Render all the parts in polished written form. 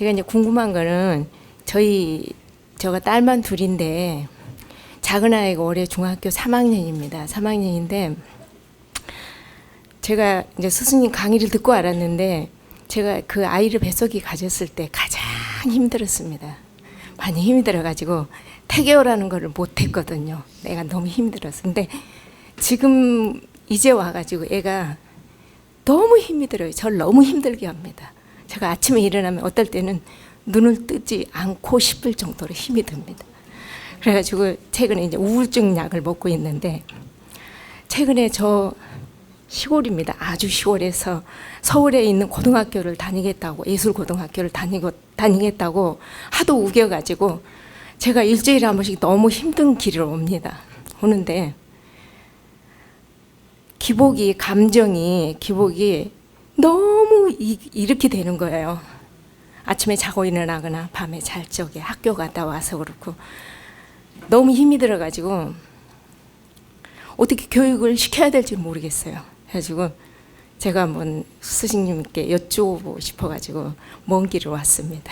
제가 이제 궁금한 거는 저가 딸만 둘인데 작은 아이가 올해 중학교 3학년입니다. 3학년인데 제가 이제 스승님 강의를 듣고 알았는데 제가 그 아이를 뱃속에 가졌을 때 가장 힘들었습니다. 많이 힘들어가지고 태교라는 거를 못했거든요. 내가 너무 힘들었어. 근데 지금 이제 와가지고 애가 너무 힘이 들어요. 저를 너무 힘들게 합니다. 제가 아침에 일어나면 어떨 때는 눈을 뜨지 않고 싶을 정도로 힘이 듭니다. 그래가지고 최근에 이제 우울증 약을 먹고 있는데 최근에 저 시골입니다. 아주 시골에서 서울에 있는 고등학교를 다니겠다고 예술고등학교를 다니겠다고 하도 우겨가지고 제가 일주일에 한 번씩 너무 힘든 길을 옵니다. 오는데 감정이 너무 이렇게 되는 거예요. 아침에 자고 일어나거나 밤에 잘 적에 학교 갔다 와서 그렇고 너무 힘이 들어가지고 어떻게 교육을 시켜야 될지 모르겠어요. 그래가지고 제가 한번 스승님께 여쭤보고 싶어가지고 먼 길을 왔습니다.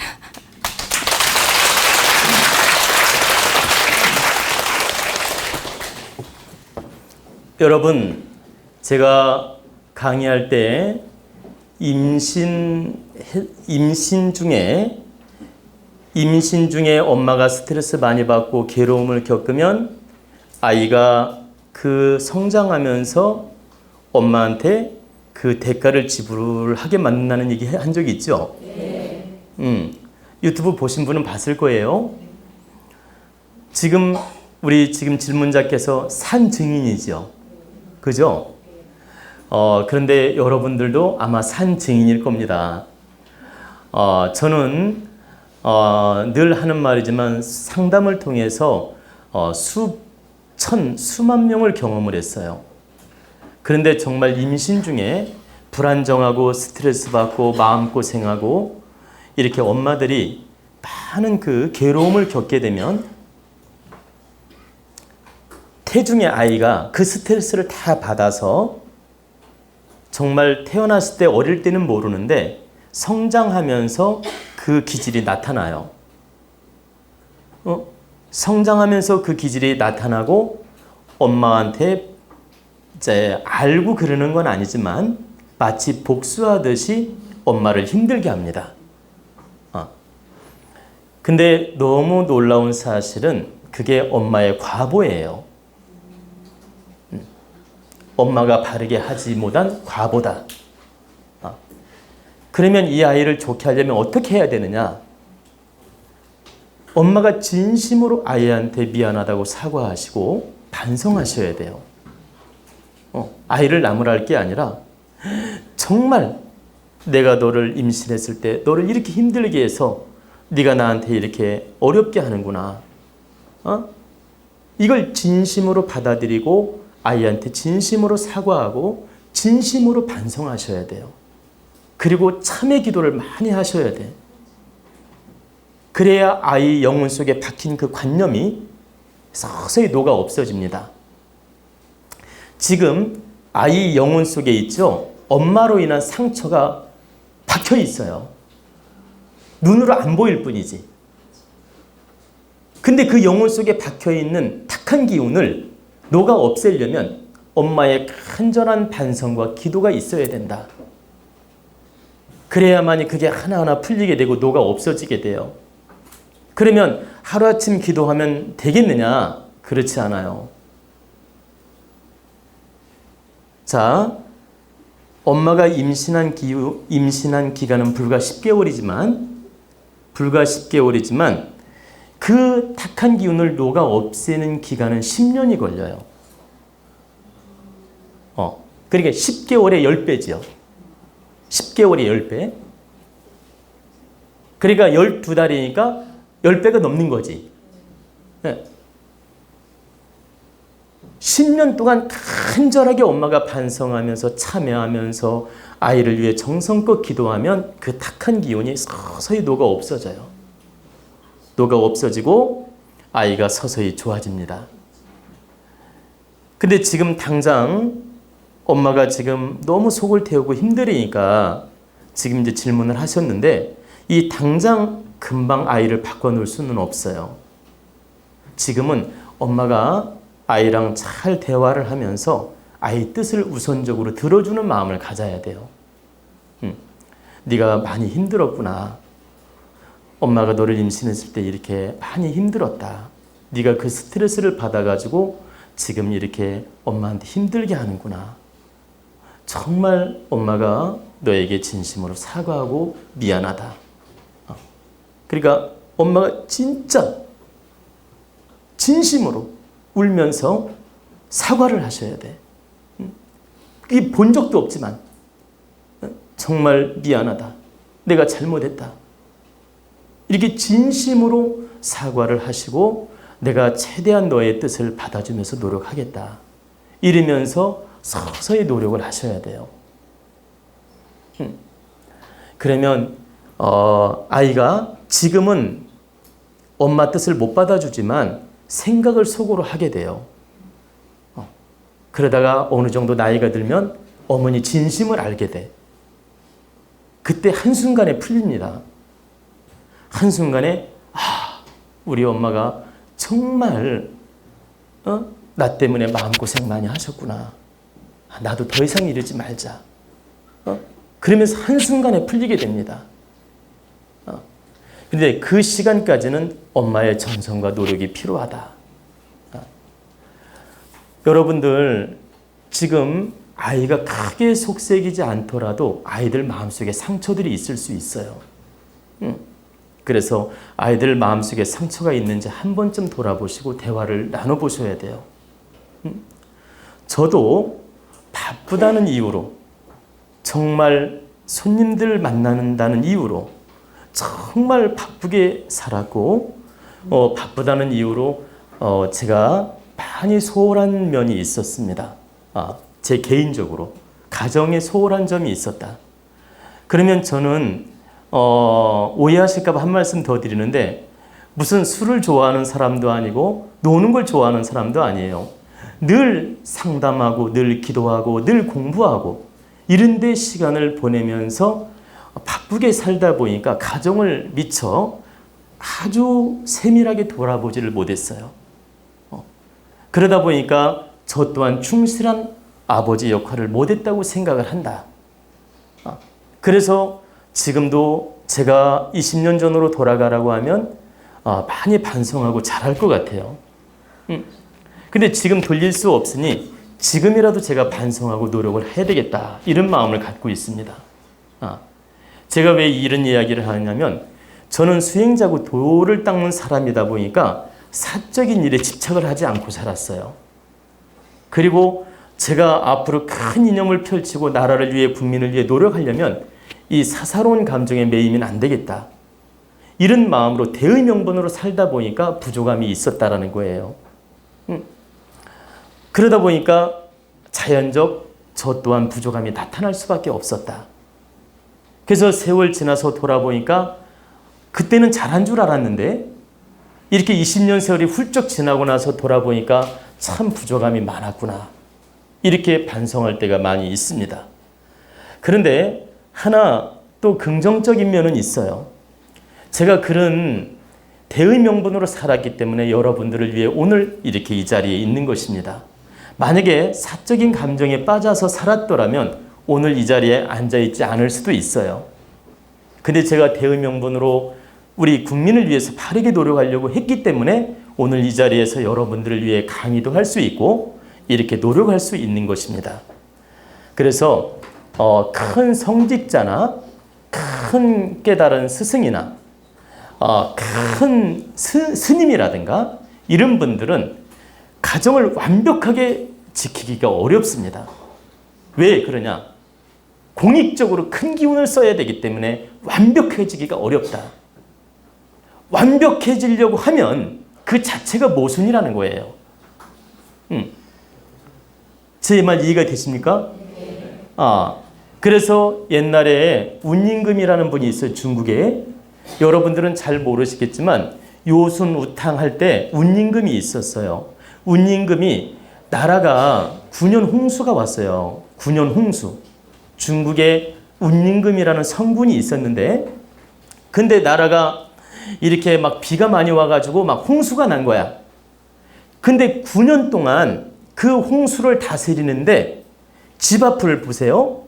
여러분, 제가 강의할 때 임신 중에 엄마가 스트레스 많이 받고 괴로움을 겪으면 아이가 그 성장하면서 엄마한테 그 대가를 지불하게 만든다는 얘기 한 적이 있죠? 네. 유튜브 보신 분은 봤을 거예요. 우리 질문자께서 산 증인이죠. 그죠? 그런데 여러분들도 아마 산 증인일 겁니다. 저는 늘 하는 말이지만 상담을 통해서 수만 명을 경험을 했어요. 그런데 정말 임신 중에 불안정하고 스트레스 받고 마음고생하고 이렇게 엄마들이 많은 그 괴로움을 겪게 되면 태중의 아이가 그 스트레스를 다 받아서 정말 태어났을 때 어릴 때는 모르는데 성장하면서 그 기질이 나타나요. 성장하면서 그 기질이 나타나고 엄마한테 이제 알고 그러는 건 아니지만 마치 복수하듯이 엄마를 힘들게 합니다. 근데 너무 놀라운 사실은 그게 엄마의 과보예요. 엄마가 바르게 하지 못한 과보다. 그러면 이 아이를 좋게 하려면 어떻게 해야 되느냐? 엄마가 진심으로 아이한테 미안하다고 사과하시고 반성하셔야 돼요. 아이를 나무랄 게 아니라 정말 내가 너를 임신했을 때 너를 이렇게 힘들게 해서 네가 나한테 이렇게 어렵게 하는구나. 이걸 진심으로 받아들이고 아이한테 진심으로 사과하고 진심으로 반성하셔야 돼요. 그리고 참회 기도를 많이 하셔야 돼. 그래야 아이 영혼 속에 박힌 그 관념이 서서히 녹아 없어집니다. 지금 아이 영혼 속에 있죠? 엄마로 인한 상처가 박혀 있어요. 눈으로 안 보일 뿐이지. 근데 그 영혼 속에 박혀 있는 탁한 기운을 녹아 없애려면 엄마의 간절한 반성과 기도가 있어야 된다. 그래야만이 그게 하나하나 풀리게 되고 녹아 없어지게 돼요. 그러면 하루아침 기도하면 되겠느냐? 그렇지 않아요. 자, 엄마가 임신한 기간은 불과 10개월이지만 그 탁한 기운을 녹아 없애는 기간은 10년이 걸려요. 그러니까 10개월에 10배죠. 10개월에 10배. 그러니까 12달이니까 10배가 넘는 거지. 네. 10년 동안 간절하게 엄마가 반성하면서 참여하면서 아이를 위해 정성껏 기도하면 그 탁한 기운이 서서히 녹아 없어져요. 녹아 없어지고 아이가 서서히 좋아집니다. 근데 지금 당장 엄마가 지금 너무 속을 태우고 힘들으니까 지금 이제 질문을 하셨는데 이 당장 금방 아이를 바꿔놓을 수는 없어요. 지금은 엄마가 아이랑 잘 대화를 하면서 아이 뜻을 우선적으로 들어주는 마음을 가져야 돼요. 네가 많이 힘들었구나. 엄마가 너를 임신했을 때 이렇게 많이 힘들었다. 네가 그 스트레스를 받아가지고 지금 이렇게 엄마한테 힘들게 하는구나. 정말 엄마가 너에게 진심으로 사과하고 미안하다. 그러니까 엄마가 진짜 진심으로 울면서 사과를 하셔야 돼. 그게 본 적도 없지만 정말 미안하다. 내가 잘못했다. 이렇게 진심으로 사과를 하시고 내가 최대한 너의 뜻을 받아주면서 노력하겠다. 이러면서 서서히 노력을 하셔야 돼요. 그러면 아이가 지금은 엄마 뜻을 못 받아주지만 생각을 속으로 하게 돼요. 그러다가 어느 정도 나이가 들면 어머니 진심을 알게 돼. 그때 한순간에 풀립니다. 한순간에 우리 엄마가 정말 나 때문에 마음고생 많이 하셨구나. 나도 더 이상 이러지 말자. 그러면서 한순간에 풀리게 됩니다. 근데 그 시간까지는 엄마의 정성과 노력이 필요하다. 여러분들 지금 아이가 크게 속색이지 않더라도 아이들 마음속에 상처들이 있을 수 있어요. 그래서 아이들 마음속에 상처가 있는지 한 번쯤 돌아보시고 대화를 나눠보셔야 돼요. 저도 바쁘다는 이유로 정말 손님들 만난다는 이유로 정말 바쁘게 살았고 바쁘다는 이유로 제가 많이 소홀한 면이 있었습니다. 제 개인적으로 가정에 소홀한 점이 있었다. 그러면 저는 오해하실까 봐 한 말씀 더 드리는데 무슨 술을 좋아하는 사람도 아니고 노는 걸 좋아하는 사람도 아니에요. 늘 상담하고 늘 기도하고 늘 공부하고 이런 데 시간을 보내면서 바쁘게 살다 보니까 가정을 미처 아주 세밀하게 돌아보지를 못했어요. 그러다 보니까 저 또한 충실한 아버지 역할을 못했다고 생각을 한다. 그래서 지금도 제가 20년 전으로 돌아가라고 하면 많이 반성하고 잘할 것 같아요. 근데 지금 돌릴 수 없으니 지금이라도 제가 반성하고 노력을 해야 되겠다. 이런 마음을 갖고 있습니다. 제가 왜 이런 이야기를 하냐면 저는 수행자고 도를 닦는 사람이다 보니까 사적인 일에 집착을 하지 않고 살았어요. 그리고 제가 앞으로 큰 이념을 펼치고 나라를 위해 국민을 위해 노력하려면 이 사사로운 감정에 매이면 안 되겠다. 이런 마음으로 대의명분으로 살다 보니까 부족함이 있었다라는 거예요. 그러다 보니까 자연적 저 또한 부족함이 나타날 수밖에 없었다. 그래서 세월 지나서 돌아보니까 그때는 잘한 줄 알았는데 이렇게 20년 세월이 훌쩍 지나고 나서 돌아보니까 참 부족함이 많았구나. 이렇게 반성할 때가 많이 있습니다. 그런데 하나 또 긍정적인 면은 있어요. 제가 그런 대의명분으로 살았기 때문에 여러분들을 위해 오늘 이렇게 이 자리에 있는 것입니다. 만약에 사적인 감정에 빠져서 살았더라면 오늘 이 자리에 앉아있지 않을 수도 있어요. 근데 제가 대의명분으로 우리 국민을 위해서 바르게 노력하려고 했기 때문에 오늘 이 자리에서 여러분들을 위해 강의도 할 수 있고 이렇게 노력할 수 있는 것입니다. 그래서 큰 성직자나 큰 깨달은 스승이나 큰 스님이라든가 이런 분들은 가정을 완벽하게 지키기가 어렵습니다. 왜 그러냐? 공익적으로 큰 기운을 써야 되기 때문에 완벽해지기가 어렵다. 완벽해지려고 하면 그 자체가 모순이라는 거예요. 제 말 이해가 되십니까? 그래서 옛날에 운임금이라는 분이 있어요. 중국에. 여러분들은 잘 모르시겠지만 요순 우탕 할 때 운임금이 있었어요. 운임금이 나라가 9년 홍수가 왔어요. 9년 홍수. 중국에 운임금이라는 성군이 있었는데 근데 나라가 이렇게 막 비가 많이 와가지고 막 홍수가 난 거야. 근데 9년 동안 그 홍수를 다스리는데 집 앞을 보세요.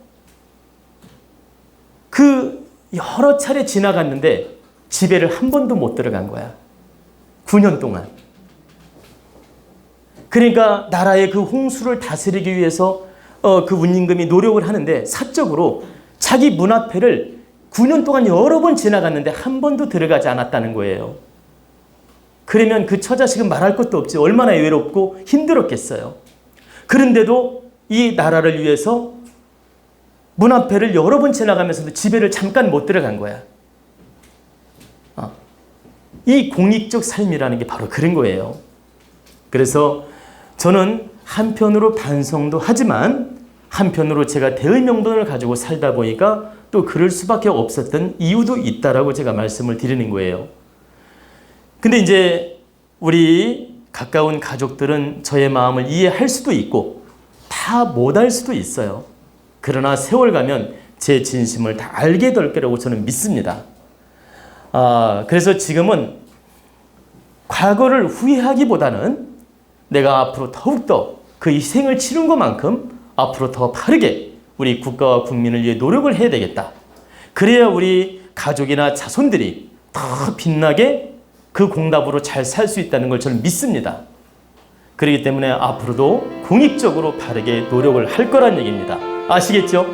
그 여러 차례 지나갔는데 집에를 한 번도 못 들어간 거야. 9년 동안. 그러니까 나라의 그 홍수를 다스리기 위해서 그 운임금이 노력을 하는데 사적으로 자기 문 앞에를 9년 동안 여러 번 지나갔는데 한 번도 들어가지 않았다는 거예요. 그러면 그 처자식은 말할 것도 없지. 얼마나 외롭고 힘들었겠어요. 그런데도 이 나라를 위해서 문 앞에를 여러 번 지나가면서도 집에를 잠깐 못 들어간 거야. 이 공익적 삶이라는 게 바로 그런 거예요. 그래서 저는 한편으로 반성도 하지만 한편으로 제가 대의 명분을 가지고 살다 보니까 또 그럴 수밖에 없었던 이유도 있다라고 제가 말씀을 드리는 거예요. 근데 이제 우리 가까운 가족들은 저의 마음을 이해할 수도 있고 다 못할 수도 있어요. 그러나 세월 가면 제 진심을 다 알게 될 거라고 저는 믿습니다. 그래서 지금은 과거를 후회하기보다는 내가 앞으로 더욱더 그 희생을 치른 것만큼 앞으로 더 바르게 우리 국가와 국민을 위해 노력을 해야 되겠다. 그래야 우리 가족이나 자손들이 더 빛나게 그 공답으로 잘 살 수 있다는 걸 저는 믿습니다. 그렇기 때문에 앞으로도 공익적으로 바르게 노력을 할 거란 얘기입니다. 아시겠죠?